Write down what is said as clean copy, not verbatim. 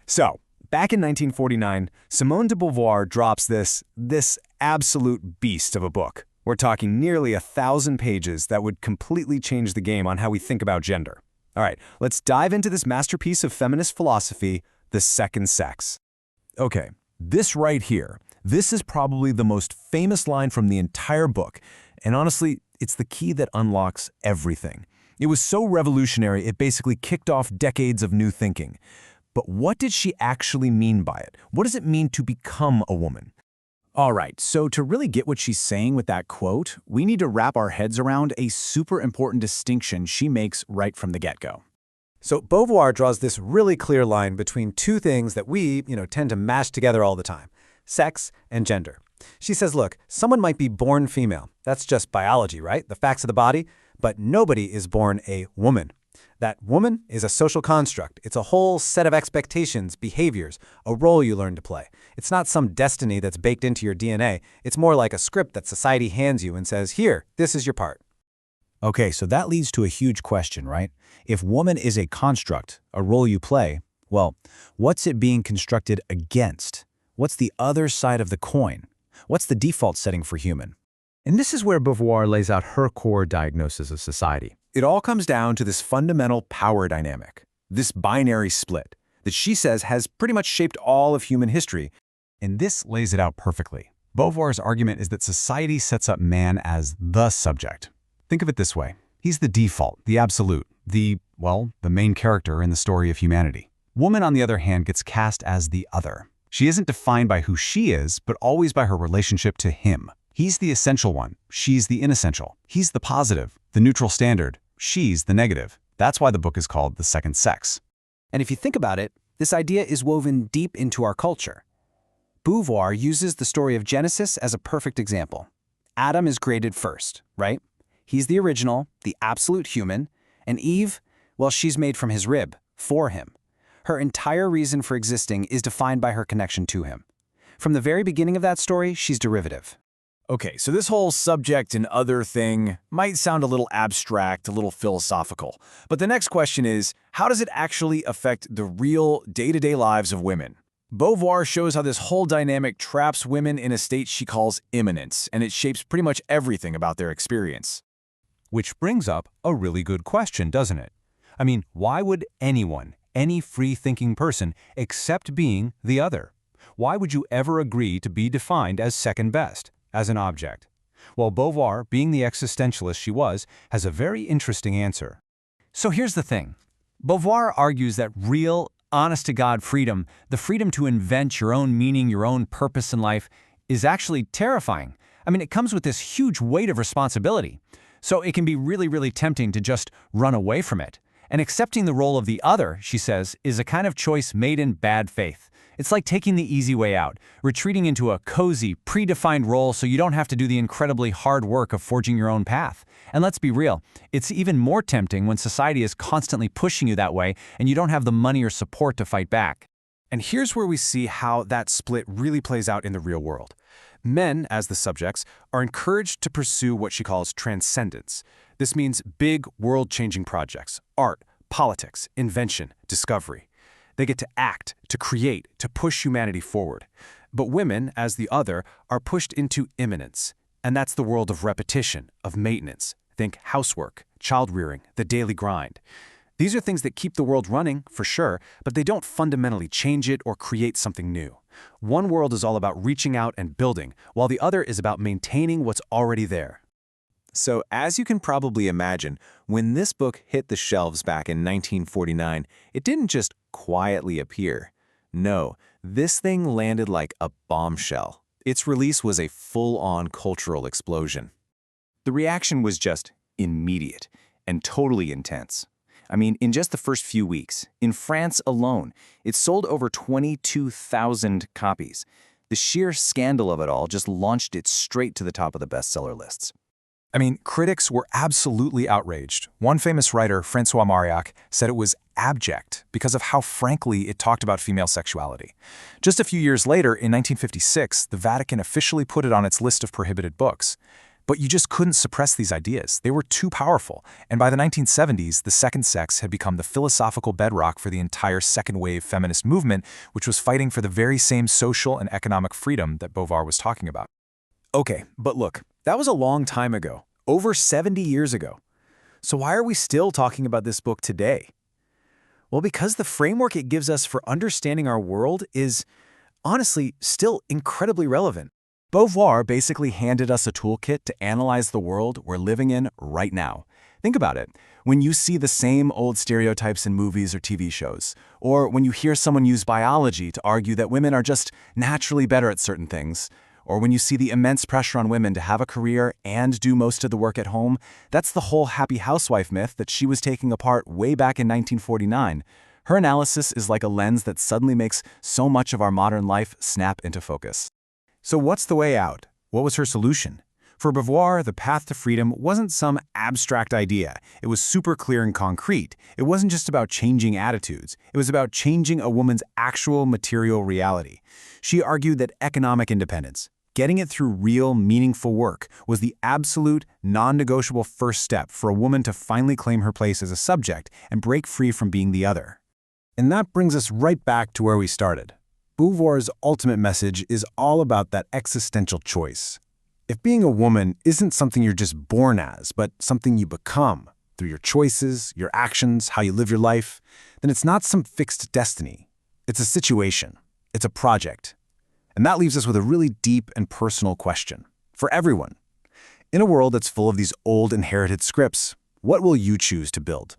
So, back in 1949, Simone de Beauvoir drops this absolute beast of a book. We're talking nearly 1,000 pages that would completely change the game on how we think about gender. All right, let's dive into this masterpiece of feminist philosophy, The Second Sex. Okay, this right here, this is probably the most famous line from the entire book, and honestly, it's the key that unlocks everything. It was so revolutionary, it basically kicked off decades of new thinking. But what did she actually mean by it? What does it mean to become a woman? All right, so to really get what she's saying with that quote, we need to wrap our heads around a super important distinction she makes right from the get-go. So Beauvoir draws this really clear line between two things that we, tend to mash together all the time: sex and gender. She says, look, someone might be born female. That's just biology, right? The facts of the body. But nobody is born a woman. That woman is a social construct. It's a whole set of expectations, behaviors, a role you learn to play. It's not some destiny that's baked into your DNA. It's more like a script that society hands you and says, here, this is your part. Okay, so that leads to a huge question, right? If woman is a construct, a role you play, well, what's it being constructed against? What's the other side of the coin? What's the default setting for human? And this is where Beauvoir lays out her core diagnosis of society. It all comes down to this fundamental power dynamic, this binary split, that she says has pretty much shaped all of human history. And this lays it out perfectly. Beauvoir's argument is that society sets up man as the subject. Think of it this way. He's the default, the absolute, the main character in the story of humanity. Woman, on the other hand, gets cast as the other. She isn't defined by who she is, but always by her relationship to him. He's the essential one. She's the inessential. He's the positive, the neutral standard. She's the negative. That's why the book is called The Second Sex. And if you think about it, this idea is woven deep into our culture. Beauvoir uses the story of Genesis as a perfect example. Adam is created first, right? He's the original, the absolute human, and Eve, well, she's made from his rib, for him. Her entire reason for existing is defined by her connection to him. From the very beginning of that story, she's derivative. Okay, so this whole subject and other thing might sound a little abstract, a little philosophical. But the next question is, how does it actually affect the real day-to-day lives of women? Beauvoir shows how this whole dynamic traps women in a state she calls immanence, and it shapes pretty much everything about their experience. Which brings up a really good question, doesn't it? I mean, why would anyone, any free-thinking person, accept being the other? Why would you ever agree to be defined as second best, as an object? Well, Beauvoir, being the existentialist she was, has a very interesting answer. So here's the thing. Beauvoir argues that real, honest-to-God freedom, the freedom to invent your own meaning, your own purpose in life, is actually terrifying. I mean, it comes with this huge weight of responsibility. So it can be really, really tempting to just run away from it. And accepting the role of the other, she says, is a kind of choice made in bad faith. It's like taking the easy way out, retreating into a cozy, predefined role so you don't have to do the incredibly hard work of forging your own path. And let's be real, it's even more tempting when society is constantly pushing you that way and you don't have the money or support to fight back. And here's where we see how that split really plays out in the real world. Men, as the subjects, are encouraged to pursue what she calls transcendence. This means big, world-changing projects, art, politics, invention, discovery. They get to act, to create, to push humanity forward. But women, as the other, are pushed into immanence. And that's the world of repetition, of maintenance. Think housework, child-rearing, the daily grind. These are things that keep the world running, for sure, but they don't fundamentally change it or create something new. One world is all about reaching out and building, while the other is about maintaining what's already there. So, as you can probably imagine, when this book hit the shelves back in 1949, it didn't just quietly appear. No, this thing landed like a bombshell. Its release was a full-on cultural explosion. The reaction was just immediate and totally intense. I mean, in just the first few weeks, in France alone, it sold over 22,000 copies. The sheer scandal of it all just launched it straight to the top of the bestseller lists. I mean, critics were absolutely outraged. One famous writer, François Mauriac, said it was abject because of how frankly it talked about female sexuality. Just a few years later, in 1956, the Vatican officially put it on its list of prohibited books. But you just couldn't suppress these ideas. They were too powerful. And by the 1970s, the second sex had become the philosophical bedrock for the entire second-wave feminist movement, which was fighting for the very same social and economic freedom that Beauvoir was talking about. Okay, but look, that was a long time ago, over 70 years ago. So why are we still talking about this book today? Well, because the framework it gives us for understanding our world is, honestly, still incredibly relevant. Beauvoir basically handed us a toolkit to analyze the world we're living in right now. Think about it. When you see the same old stereotypes in movies or TV shows, or when you hear someone use biology to argue that women are just naturally better at certain things, or when you see the immense pressure on women to have a career and do most of the work at home, that's the whole happy housewife myth that she was taking apart way back in 1949. Her analysis is like a lens that suddenly makes so much of our modern life snap into focus. So what's the way out? What was her solution? For Beauvoir, the path to freedom wasn't some abstract idea. It was super clear and concrete. It wasn't just about changing attitudes. It was about changing a woman's actual material reality. She argued that economic independence, getting it through real, meaningful work, was the absolute, non-negotiable first step for a woman to finally claim her place as a subject and break free from being the other. And that brings us right back to where we started. Beauvoir's ultimate message is all about that existential choice. If being a woman isn't something you're just born as, but something you become through your choices, your actions, how you live your life, then it's not some fixed destiny. It's a situation. It's a project. And that leaves us with a really deep and personal question for everyone. In a world that's full of these old inherited scripts, what will you choose to build?